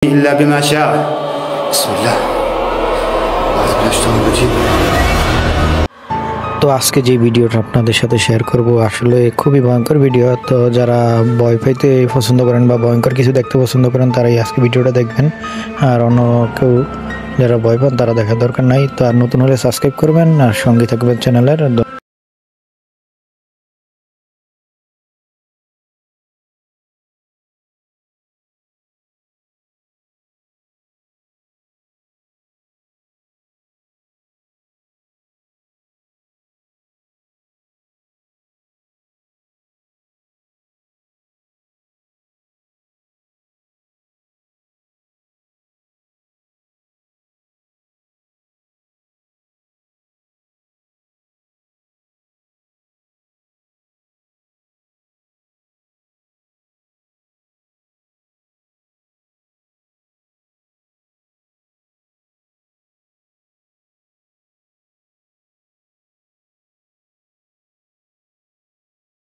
إلا بما شاء. بسم الله. তো আজকে যে ভিডিওটা আপনাদের সাথে শেয়ার করব আসলে খুবই ভয়ঙ্কর ভিডিও। তো যারা ভয় পাইতে পছন্দ করেন বা ভয়ঙ্কর কিছু দেখতে পছন্দ করেন তারাই আজকে ভিডিওটা দেখবেন, আর অন্য কেউ যারা ভয় পান তারা দেখার দরকার নাই। তো আর নতুন হলে সাবস্ক্রাইব করবেন আর সঙ্গে থাকবেন চ্যানেলের।